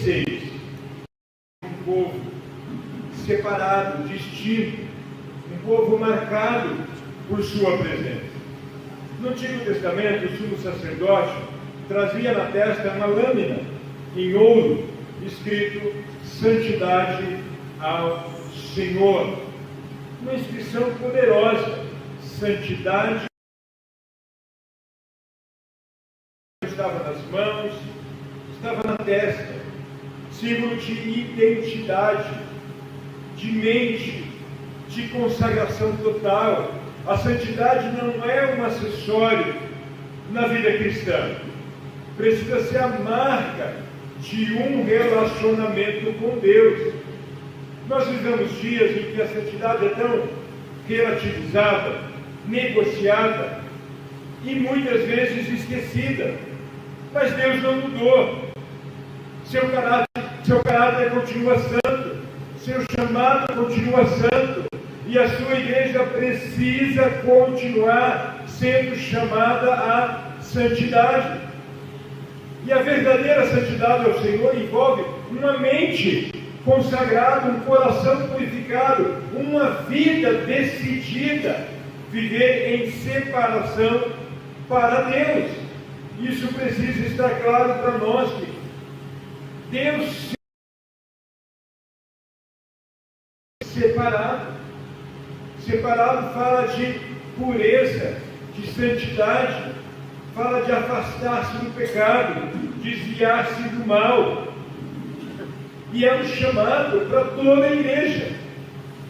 16. Um povo separado, distinto, um povo marcado por sua presença. No Antigo Testamento, o sumo sacerdote trazia na testa uma lâmina em ouro, escrito Santidade ao Senhor. Uma inscrição poderosa, santidade. Estava nas mãos, estava na testa, símbolo de identidade, de mente, de consagração total. A santidade não é um acessório na vida cristã. Precisa ser a marca de um relacionamento com Deus. Nós vivemos dias em que a santidade é tão relativizada, negociada e muitas vezes esquecida. Mas Deus não mudou. Seu caráter continua santo, seu chamado continua santo, e a sua igreja precisa continuar sendo chamada à santidade. E a verdadeira santidade ao Senhor envolve uma mente consagrada, um coração purificado, uma vida decidida, viver em separação para Deus. Isso precisa estar claro para nós, que Deus separado fala de pureza, de santidade, fala de afastar-se do pecado, desviar-se do mal. E é um chamado para toda a igreja.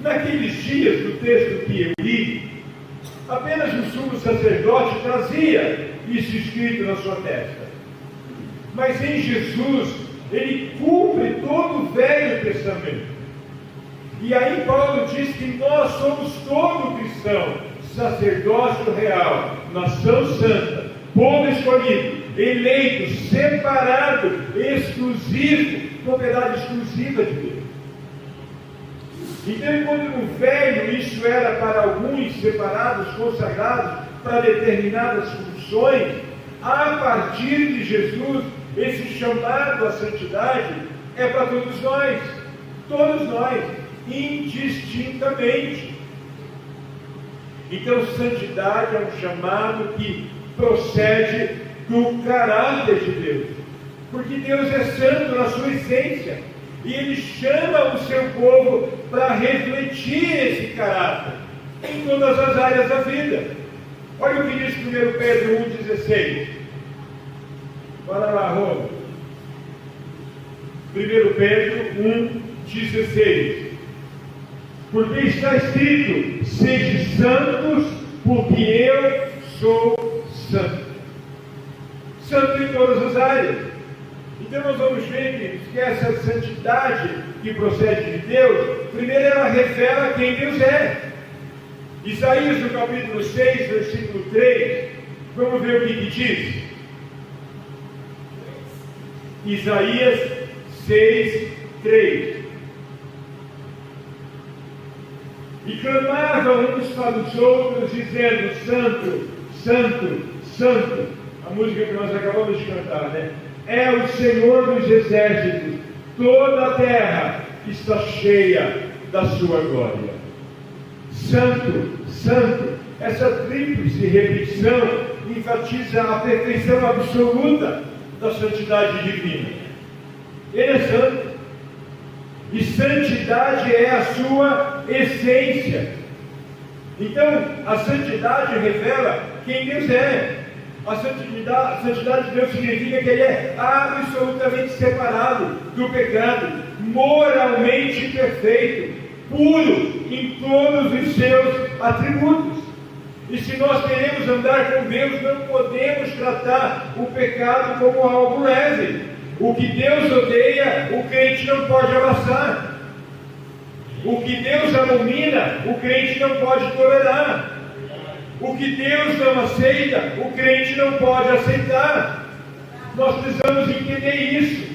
Naqueles dias do texto que eu li, apenas o sumo sacerdote trazia isso escrito na sua testa. Mas em Jesus, ele cumpre todo o Velho Testamento. E aí Paulo diz que nós somos todo cristão, sacerdócio real, nação santa, povo escolhido, eleito, separado, exclusivo, propriedade exclusiva de Deus. Então, enquanto no Velho isso era para alguns separados, consagrados para determinadas funções, a partir de Jesus, esse chamado à santidade é para todos nós, indistintamente. Então, santidade é um chamado que procede do caráter de Deus, porque Deus é santo na sua essência, e Ele chama o seu povo para refletir esse caráter em todas as áreas da vida. Olha o que diz 1 Pedro 1,16. Bora lá, Roma. 1 Pedro 1,16. Porque está escrito: sede santos, porque eu sou santo. Santo em todas as áreas. Então nós vamos ver que essa santidade que procede de Deus, primeiro ela revela quem Deus é. Isaías, no capítulo 6, versículo 3, vamos ver o que diz. Isaías 6, 3. E clamavam uns para os outros, dizendo: Santo, Santo, Santo. A música que nós acabamos de cantar, né? É o Senhor dos exércitos, toda a terra está cheia da sua glória. Santo, Santo. Essa tríplice repetição enfatiza a perfeição absoluta da santidade divina. Ele é santo. E santidade é a sua essência. Então, a santidade revela quem Deus é. A santidade de Deus significa que Ele é absolutamente separado do pecado, moralmente perfeito, puro em todos os seus atributos. E se nós queremos andar com Deus, não podemos tratar o pecado como algo leve. O que Deus odeia, o crente não pode abraçar. O que Deus abomina, o crente não pode tolerar. O que Deus não aceita, o crente não pode aceitar. Nós precisamos entender isso.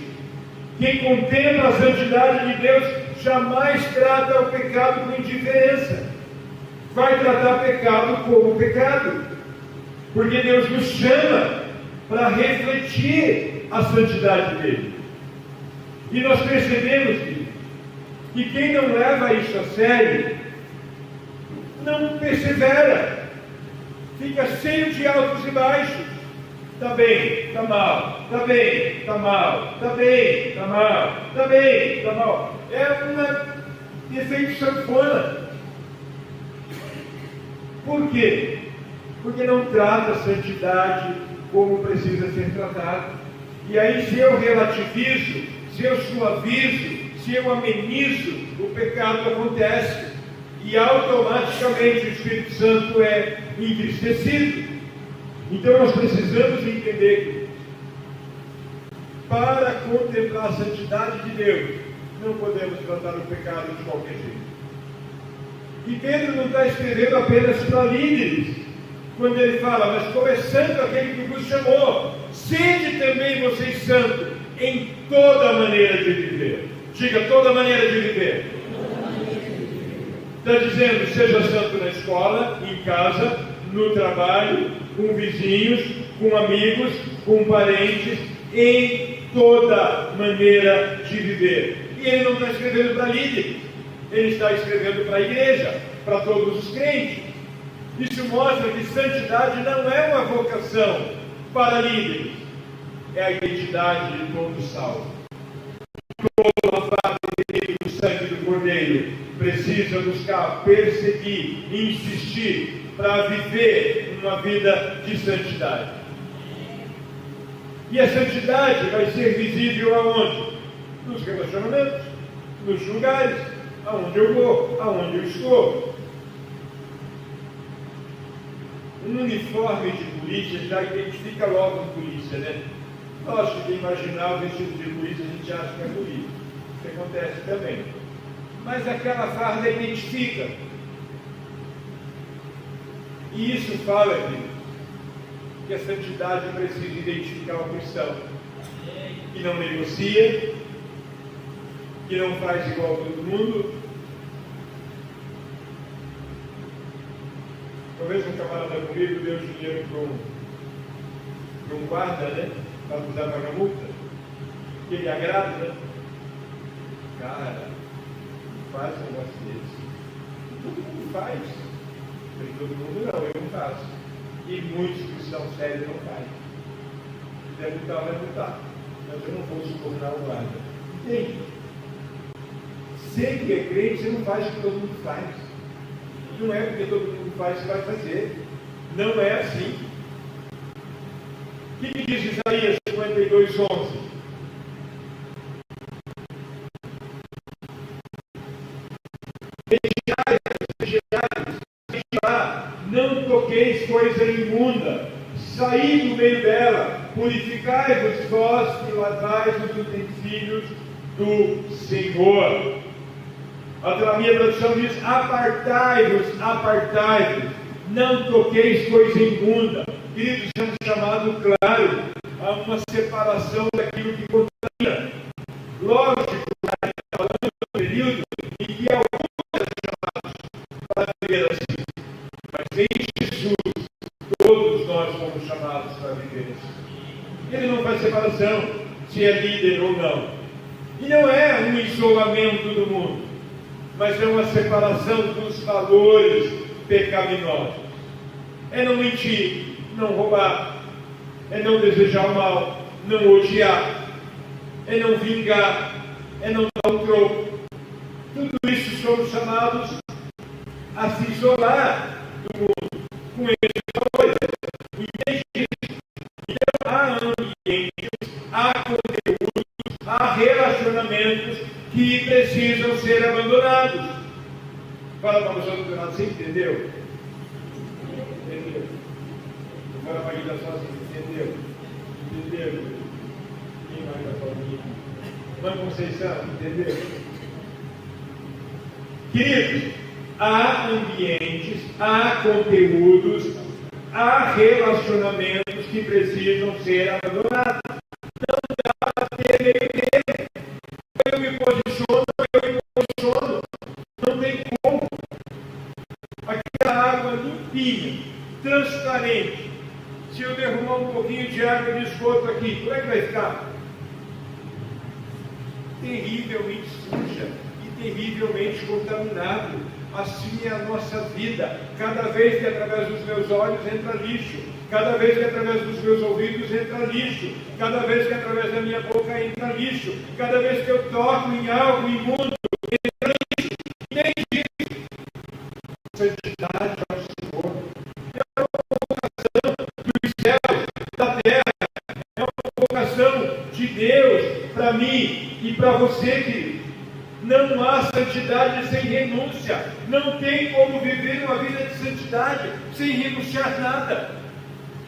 Quem contempla a santidade de Deus jamais trata o pecado com indiferença. Vai tratar pecado como pecado. Porque Deus nos chama para refletir a santidade dele. E nós percebemos que quem não leva isso a sério, não persevera, fica cheio de altos e baixos. Está bem, está mal, está bem, está mal, está bem, está mal, está bem, está mal. É um efeito sanfona. Por quê? Porque não trata a santidade como precisa ser tratado. E aí, se eu relativizo, se eu suavizo, se eu amenizo, o pecado acontece. E automaticamente o Espírito Santo é entristecido. Então nós precisamos entender que, para contemplar a santidade de Deus, não podemos tratar o pecado de qualquer jeito. E Pedro não está escrevendo apenas para líderes, quando ele fala, mas como é santo aquele que vos chamou, sede também vocês santos em toda maneira de viver. Diga, toda maneira de viver. Está dizendo, seja santo na escola, em casa, no trabalho, com vizinhos, com amigos, com parentes, em toda maneira de viver. E ele não está escrevendo para líderes, ele está escrevendo para a igreja, para todos os crentes. Isso mostra que santidade não é uma vocação para líderes, é a identidade de todo salvo. Todo lavado do sangue do Cordeiro precisa buscar, perseguir, insistir para viver uma vida de santidade. E a santidade vai ser visível aonde? Nos relacionamentos, nos lugares, aonde eu vou, aonde eu estou. Um uniforme de polícia já identifica logo a polícia, né? Nós, de imaginar o vestido de polícia, a gente acha que é polícia. Isso acontece também. Mas aquela farda identifica. E isso fala, que a santidade precisa identificar o cristão, que não negocia, que não faz igual a todo mundo. Uma vez um camarada comigo deu dinheiro para um guarda, né? Para precisar pagar multa, que ele agrada, né? Cara, não faz um negócio desse. Todo mundo faz. Nem todo mundo não, eu não faço. E muitos cristãos sérios não fazem. Se quiser multar, vai multar. Mas eu não vou subornar o guarda. Entende? Ser que é crente, você não faz o que todo mundo faz. Não é porque todo mundo faz, você vai fazer. Não é assim. O que diz Isaías 52:11? Não toqueis coisa imunda, saí do meio dela, purificai-vos vós e lavai os utensílios do Senhor. A minha tradução diz, apartai-vos, apartai-vos, não toqueis coisa imunda. Queridos, é um chamado claro a uma separação daquilo que contamina. Lógico, está falando do período em que alguns são chamados para viver assim. Mas em Jesus, todos nós somos chamados para viver assim. Ele não faz separação se é líder ou não. E não é um isolamento do mundo, mas é uma separação dos valores pecaminosos. É não mentir, não roubar, é não desejar o mal, não odiar, é não vingar, é não dar o troco. Tudo isso somos chamados a se isolar do mundo com esses valores. Então há ambientes, há conteúdos, há relacionamentos que precisam ser abandonados. Fala para você do lado, você entendeu? Entendeu? Fala para ele sozinho, entendeu? Entendeu? Quem vai dar sozinho? Mãe Conceição, entendeu? Queridos, há ambientes, há conteúdos, há relacionamentos que precisam ser abandonados. Não dá para ter meio termo. Eu me posiciono, não tem como. Aquela água limpinha, transparente. Se eu derramar um pouquinho de água de esgoto aqui, como é que vai ficar? terrivelmente suja e terrivelmente contaminado. Assim é a nossa vida. Cada vez que através dos meus olhos entra lixo, cada vez que através dos meus ouvidos entra lixo, cada vez que através da minha boca entra lixo, cada vez que eu toco em algo imundo, entra lixo. E nem diz santidade ao Senhor. É uma vocação dos céus, da terra. É uma vocação de Deus para mim e para você, querido. Não há santidade sem renúncia. Não tem como viver uma vida de santidade sem renunciar nada.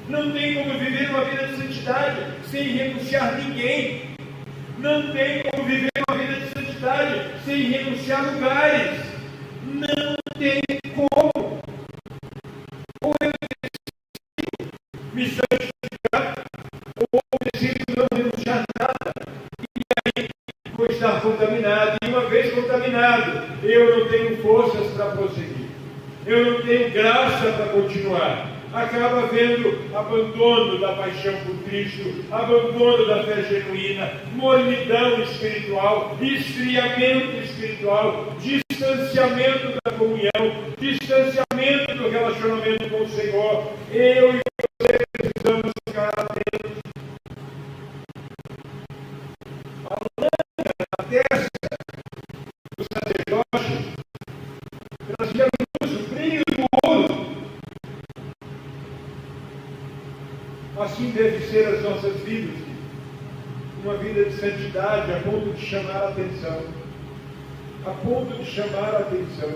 Não tem como viver uma vida de santidade sem renunciar ninguém. Não tem como viver uma vida de santidade sem renunciar lugares. Não tem como. Ou eu decido me santificar, ou eu decido não renunciar nada. E aí vou estar contaminado. E uma vez contaminado, eu não tenho forças para prosseguir. Eu não tenho graça para continuar. Acaba havendo abandono da paixão por Cristo, abandono da fé genuína, mornidão espiritual, esfriamento espiritual, distanciamento da comunhão, distanciamento do relacionamento com o Senhor. Eu e você precisamos ficar atentos. A lâmpada na testa do sacerdote trazia luz, o brilho do ouro. Assim deve ser as nossas vidas, uma vida de santidade a ponto de chamar a atenção, a ponto de chamar a atenção.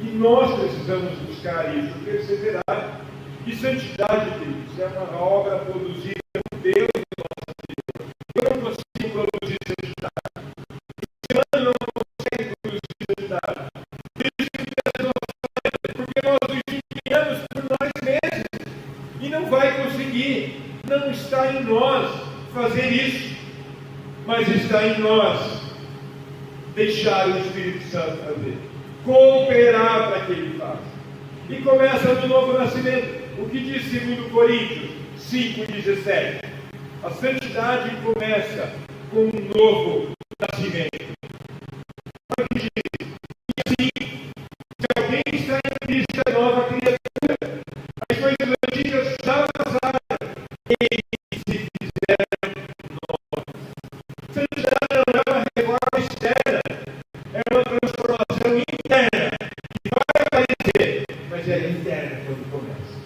E nós precisamos buscar isso, perseverar. E santidade, queridos, é uma obra produzida por Deus em nossa vida. Eu não consigo produzir santidade. O ser humano não consegue produzir santidade. Porque nós nos empenhamos por nós mesmos. E não vai conseguir. Não está em nós fazer isso. Mas está em nós deixar o Espírito Santo fazer. Cooperar para que ele faça. E começa no novo nascimento. O que diz 2 Coríntios 5,17? A santidade começa com um novo nascimento. Olha o que diz. E assim, se alguém está em Cristo, é nova criatura. As coisas antigas já passaram e se fizeram novas. Santidade não é uma reforma externa, é uma transformação interna, que vai aparecer, mas é interna quando começa.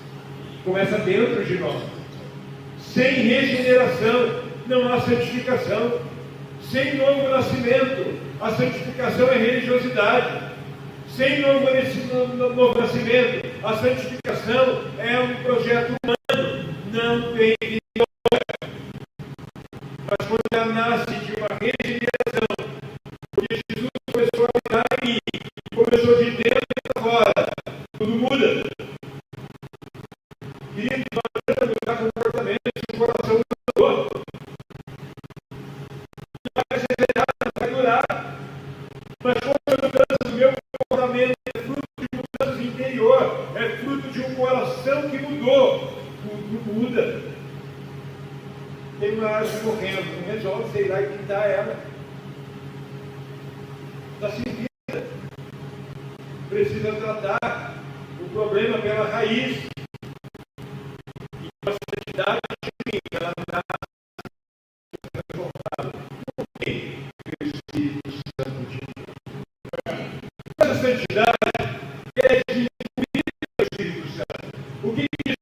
Começa dentro de nós. Sem regeneração não há santificação. Sem novo nascimento, a santificação é religiosidade. Sem novo nascimento, a santificação é um projeto humano. Não tem vitória. Mas quando ela nasce de uma regeneração, porque Jesus começou a habitar em mim, começou de dentro para fora, tudo muda. Querido, não adianta mudar comportamento se o coração não mudou. Não vai perseverar, não vai durar. Mas como a mudança do meu comportamento é fruto de mudança interior, é fruto de um coração que mudou, tudo muda. Tem uma árvore morrendo, não resolve, sei lá, e pintar ela. Está sem vida. Precisa tratar o problema pela raiz. E a santidade de mim, ela nasce transformada. Por quê? O Espírito Santo de Deus. Essa santidade é desenvolvida pelo Espírito Santo. O que diz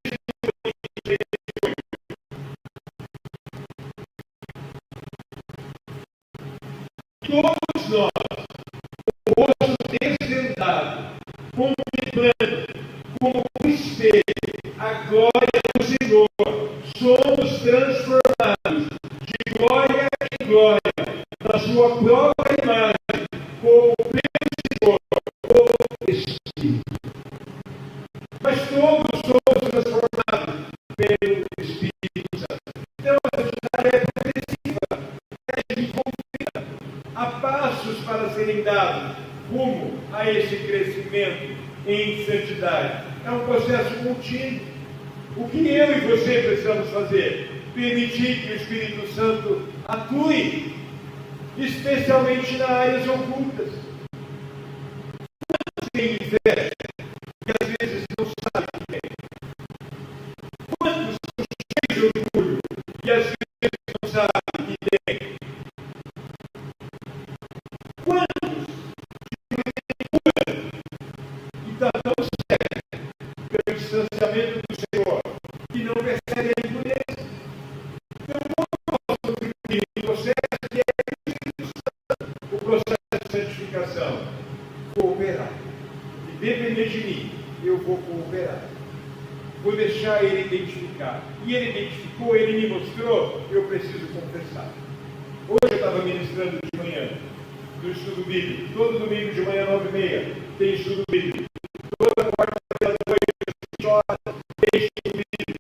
todos nós, o rosto desvendado, contemplando como um espelho a glória do Senhor, somos transformados de glória em glória, na sua própria imagem, como pelo Senhor, o Espírito. Mas todos somos transformados pelo Espírito Santo. Então a santidade é progressiva, é desenvolvida. Há passos para serem dados rumo a esse crescimento em santidade. É um processo contínuo. O que eu e você precisamos fazer? permitir que o Espírito Santo atue, especialmente nas áreas ocultas. Quantos têm inveja que às vezes não sabe o que tem? Quantos são cheios de orgulho e às vezes não sabem o que tem? Quantos e está tão sério pelo distanciamento do Senhor que não percebe a impureza? Então, quando o processo que é o processo de santificação, cooperar. E depender de mim, eu vou cooperar. Vou deixar ele identificar. E ele identificou, ele me mostrou, eu preciso confessar. Hoje eu estava ministrando de manhã, no estudo bíblico. Todo domingo de manhã, 9h30, tem estudo bíblico. Toda quarta-feira da noite, 20 horas, tem estudo bíblico.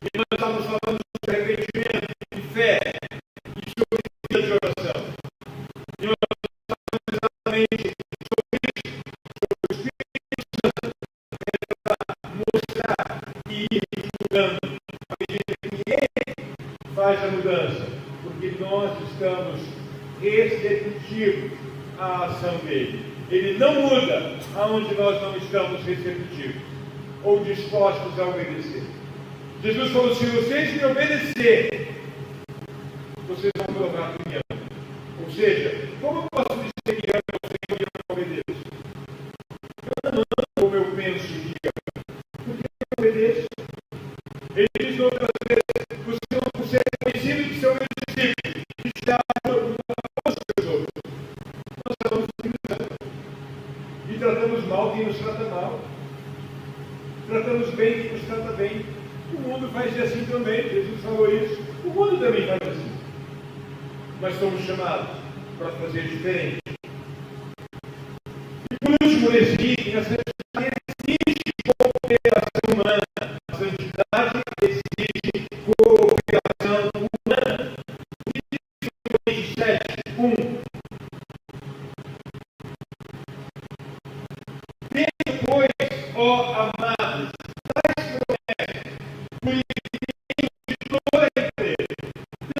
E nós estamos falando sobre arrependimento, de fé e sobre vida de oração. E nós estamos exatamente sobre isso, sobre o Espírito Santo, para mostrar e ir mudando à medida que ele faz a mudança, porque nós estamos receptivos à ação dele. Ele não muda aonde nós não estamos receptivos ou dispostos a obedecer. Jesus falou: se vocês me obedecerem, vocês vão provar que me amam. Ou seja, como eu posso dizer que amo o Senhor e eu não obedeço? Eu não amo como eu penso que amo, porque eu obedeço. Ele diz outras vezes: vocês não conseguem conhecido de seu meu discípulo, que está os outros. Nós falamos e tratamos mal quem nos trata mal. Tratamos bem quem nos trata bem. O mundo faz assim também. Jesus falou isso. O mundo também faz assim. Mas somos chamados para fazer diferente. E por último, nesse item, a santidade exige cooperação humana. A santidade exige cooperação humana. O item 7:1. Depois, ó amados, tais promessas, purifiquem de toda a impureza,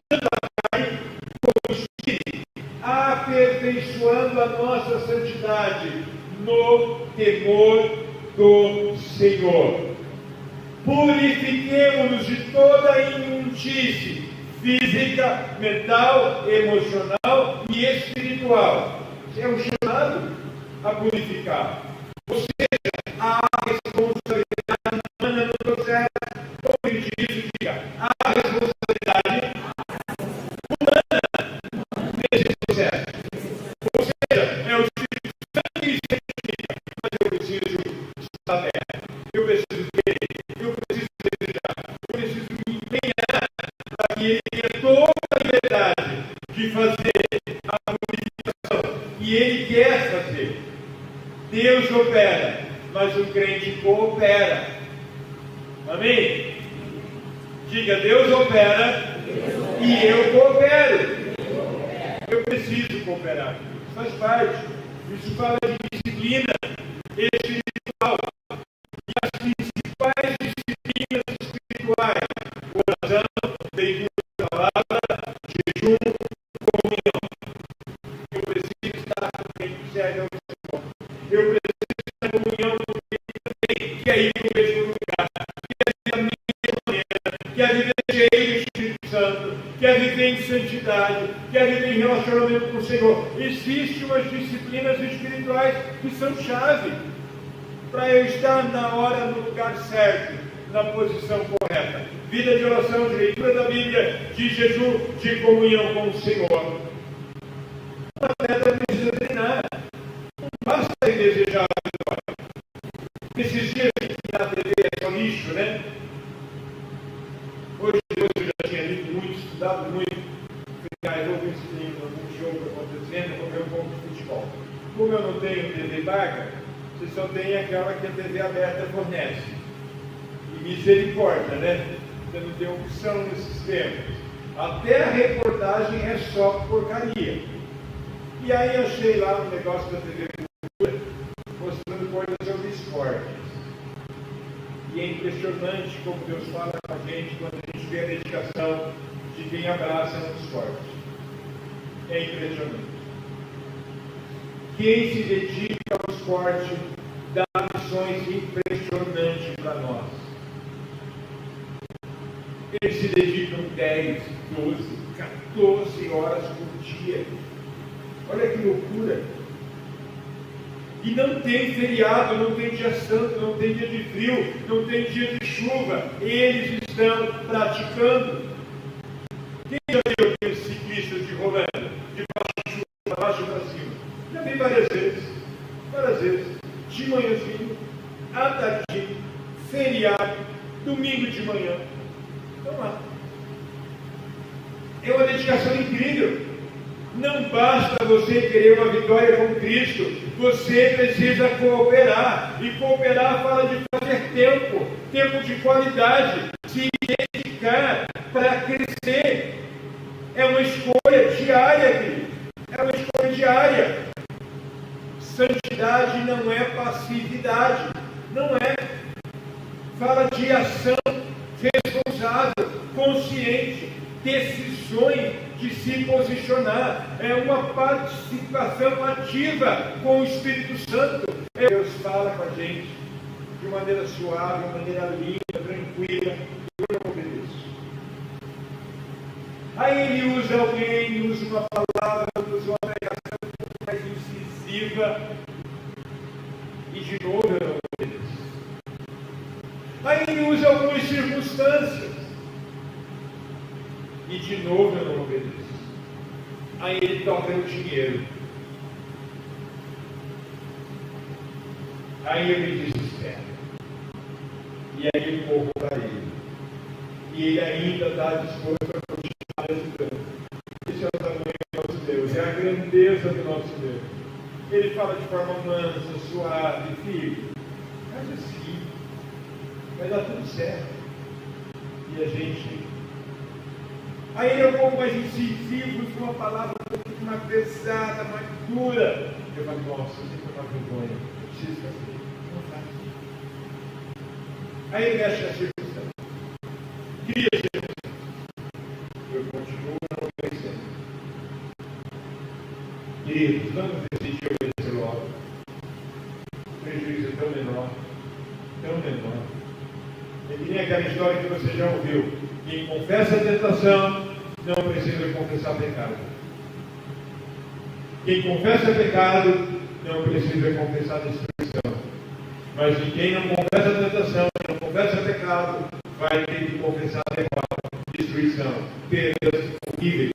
tanto a carne como o espírito, aperfeiçoando a nossa santidade no temor do Senhor. Purifiquemo-nos de toda a imundície física, mental, emocional e espiritual. É um chamado a purificar. Ou seja, a responsabilidade humana no processo, como ele diz, diga, a responsabilidade humana nesse processo. Ou seja, é o Espírito Santo que me certifica, mas eu preciso saber, eu preciso ver, eu preciso desejar, eu preciso me empenhar para que ele tenha toda a liberdade de fazer a purificação. E ele quer fazer. Deus opera, mas o crente coopera. Amém? Diga: Deus opera e eu coopero. Eu preciso cooperar. Isso faz parte. Isso fala de disciplina espiritual. E as principais disciplinas espirituais: oração, leitura da palavra, jejum, comunhão. Eu preciso estar com quem serve ao Senhor. Eu preciso estar em comunhão com quem também quer ir no mesmo lugar, quer viver da mesma maneira, quer viver cheio do Espírito Santo, quer viver em santidade, quer viver em relacionamento com o Senhor. Existem umas disciplinas espirituais que são chave para eu estar na hora, no lugar certo, na posição correta. Vida de oração, de leitura da Bíblia, de jejum, de comunhão com o Senhor. O atleta precisa treinar. Não basta ele desejar a vitória. Esses dias na TV é só lixo, né? Hoje eu já tinha lido muito, estudado muito. Falei: eu vou ver se tem algum jogo acontecendo, vou ver um pouco de futebol. Como eu não tenho TV paga, você só tem aquela que a TV aberta fornece. E misericórdia, né? Você não tem opção nesses tempos. Até a reportagem é só porcaria. E aí achei lá um negócio da TV Cultura mostrando coisas sobre esportes. impressionante como Deus fala com a gente quando a gente vê a dedicação de quem abraça um esporte. É impressionante. Quem se dedica ao esporte dá lições impressionantes para nós. Eles se dedicam 10, 12, 14 horas por dia. Olha que loucura! E não tem feriado, não tem dia santo, não tem dia de frio, não tem dia de chuva. Eles estão praticando. Quem já viu aqueles ciclistas de Rolando? De baixo para baixo para cima. Já vi várias vezes. Várias vezes. De manhãzinho, à tardinha, feriado, domingo de manhã. Vamos lá. É uma dedicação incrível. Não basta você querer uma vitória com Cristo, você precisa cooperar. E cooperar fala de fazer tempo, tempo de qualidade, se dedicar para crescer. É uma escolha diária, querido. É uma escolha diária. Santidade não é passividade, não é. Fala de ação responsável, consciente, decisões de se posicionar, é uma participação ativa com o Espírito Santo. Deus fala com a gente de maneira suave, de maneira linda, tranquila, e eu obedeço. Aí ele usa alguém, usa uma palavra, usa uma pregação um pouco mais incisiva, e de novo eu não obedeço. Aí ele usa algumas circunstâncias, e de novo eu não obedeço. Aí ele toca no dinheiro. Aí eu me desespero. E aí eu corro para ele. E ele ainda está disposto a continuar ajudando. Esse é o tamanho do nosso Deus, é a grandeza do nosso Deus. Ele fala de forma mansa, suave, filho. Mas assim, vai dar tudo certo. E a gente. Aí ele é um pouco mais incisivo, com uma palavra um pouco mais pesada, mais dura. Eu falo, nossa, eu tenho uma vergonha, eu preciso fazer. Não faz. Aí ele mexe a circunstância. Cria a circunstância. Eu continuo não obedecendo. Queridos, vamos decidir obedecer logo. O prejuízo é tão menor, tão menor. É que nem aquela história que você já ouviu. Quem confessa a tentação não precisa confessar pecado. Quem confessa pecado não precisa confessar destruição. Mas quem não confessa a tentação, quem não confessa pecado, vai ter que confessar derrota, destruição, perdas horríveis.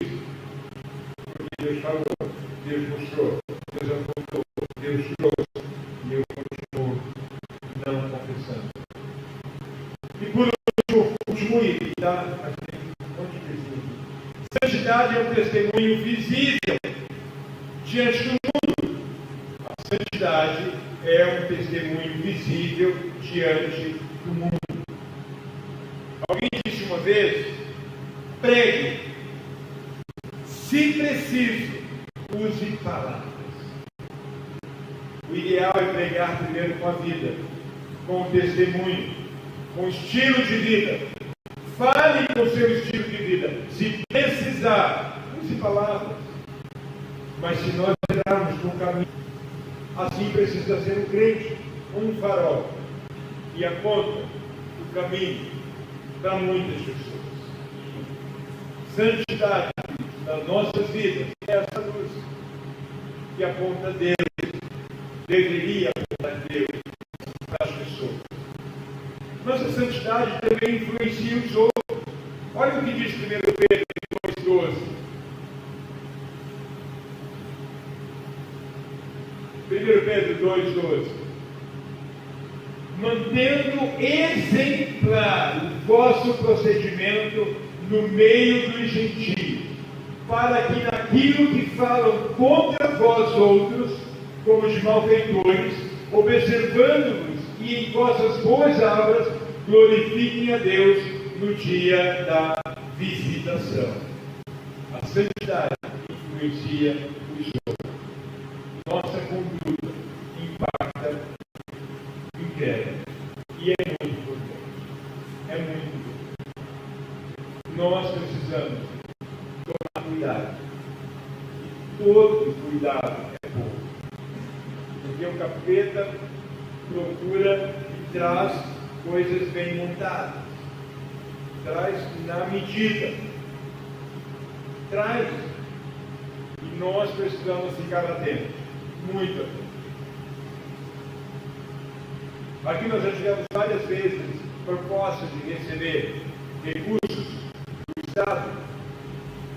Porque Deus falou, Deus mostrou, Deus apontou, Deus trouxe, e eu continuo não confessando. E por último item, tá? Santidade é um testemunho visível diante do mundo. A santidade é um testemunho visível diante do mundo. Alguém disse uma vez: pregue, se preciso, use palavras. O ideal é pregar primeiro com a vida, com o testemunho, com o estilo de vida. Fale com o seu estilo de vida. Se precisar, use palavras. Mas se nós entrarmos no caminho, assim precisa ser um crente, um farol, e aponta o caminho para muitas pessoas. Santidade das nossas vidas é essa luz que aponta Deus, deveria apontar Deus para as pessoas. Nossa santidade também influencia os outros. Olha o que diz 1 Pedro 2,12. 1 Pedro 2,12. Mantendo exemplar o vosso procedimento no meio dos gentios, para que naquilo que falam contra vós outros, como de malfeitores, observando-vos e em vossas boas obras, glorifiquem a Deus no dia da visitação. A santidade influencia os outros. Nossa conduta impacta o incrédulo. E é muito importante. nós precisamos tomar cuidado. E todo cuidado é bom. Porque o capeta procura e traz coisas bem montadas. Traz na medida. Traz. E nós precisamos ficar atentos. Muito atentos. Aqui nós já tivemos várias vezes propostas de receber recursos do Estado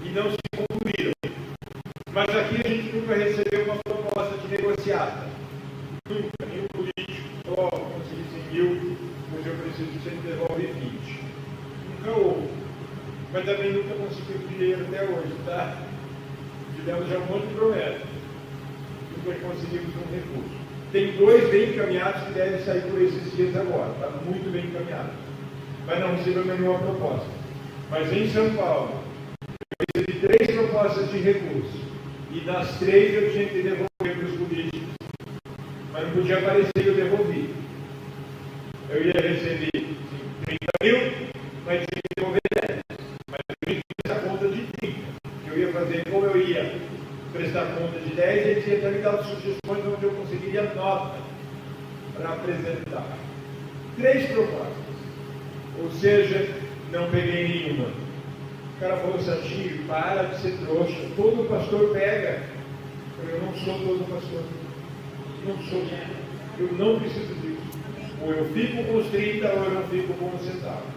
e não se concluíram. Mas aqui a gente nunca recebeu uma proposta de negociata. Nunca, nenhum político, consegui 100 mil, mas eu preciso que você me devolve 20. Nunca houve. Mas também nunca conseguiu dinheiro até hoje, tá? Tivemos já um monte de promessas. Nunca conseguimos um recurso. Tem 2 bem encaminhados que devem sair por esses dias agora. Está muito bem encaminhado. Mas não recebeu nenhuma proposta. Mas em São Paulo, eu recebi 3 propostas de recurso. E das 3 eu tinha que devolver para os políticos. Mas não podia aparecer e eu devolvi. Eu ia receber 30 mil, mas tinha que devolver 10. Mas eu ia prestar conta de 30. Eu ia fazer como eu ia prestar conta de 10, eles iam me dar sugestões onde eu conseguiria nota para apresentar. 3 propostas. Ou seja, não peguei nenhuma. O cara falou, Santinho, para de ser trouxa. Todo pastor pega. Eu não sou todo pastor. Não sou. Eu não preciso disso. Ou eu fico com os 30 ou eu não fico com os centavos.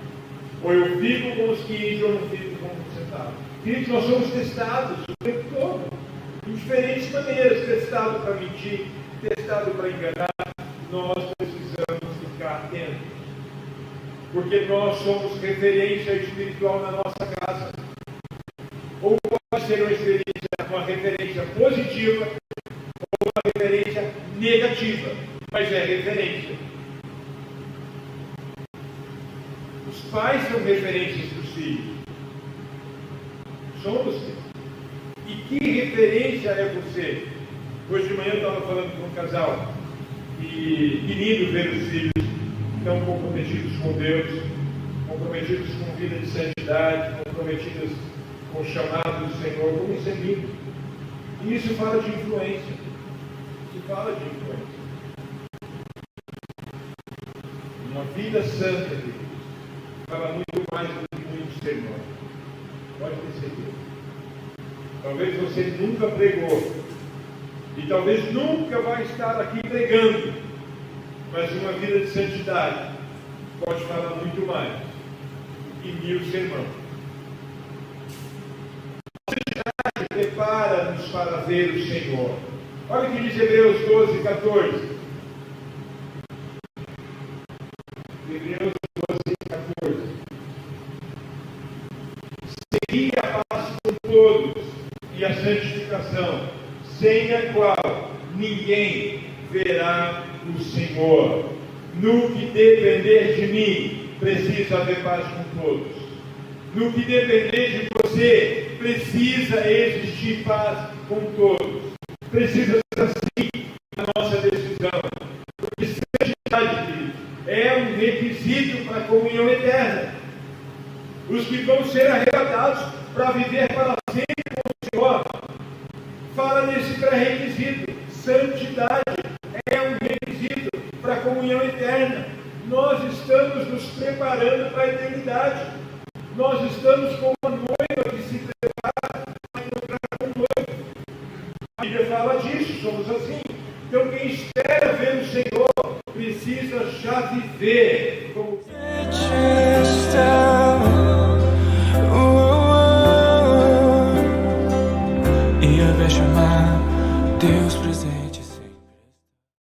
Ou eu fico com os 15 ou eu não fico com os centavos. Queridos, nós somos testados o tempo todo. De diferentes maneiras, testado para mentir, testado para enganar, nós precisamos ficar atentos. Porque nós somos referência espiritual na nossa casa. Ou pode ser uma referência positiva, ou uma referência negativa, mas é referência. Os pais são referências para os filhos. Somos. E que referência é você? Hoje de manhã eu estava falando com um casal e que lindo ver os filhos tão comprometidos com Deus, comprometidos com vida de santidade, comprometidos com o chamado do Senhor, como isso é lindo. E isso fala de influência. Isso fala de influência. Uma vida santa, queridos, fala muito mais do que muitos sermões. Pode ter certeza. Talvez você nunca pregou, e talvez nunca vai estar aqui pregando, mas uma vida de santidade pode falar muito mais do que 1000 sermões. A santidade prepara-nos para ver o Senhor. Olha o que diz Hebreus 12, 14. Hebreus 12, 14. Segui a paz com todos e a santificação, sem a qual ninguém verá o Senhor. No que depender de mim, precisa haver paz com todos. No que depender de você, precisa existir paz com todos. Precisa ser assim a nossa decisão. Porque santidade é um requisito para a comunhão eterna. Os que vão ser arrebatados para viver para sempre com o Senhor, fala desse pré-requisito. Santidade é um requisito para a comunhão eterna. Nós estamos nos preparando para a eternidade. Nós estamos com uma noiva que se prepara para encontrar com o noivo. A Bíblia fala disso, somos assim. Então quem espera ver o Senhor precisa já viver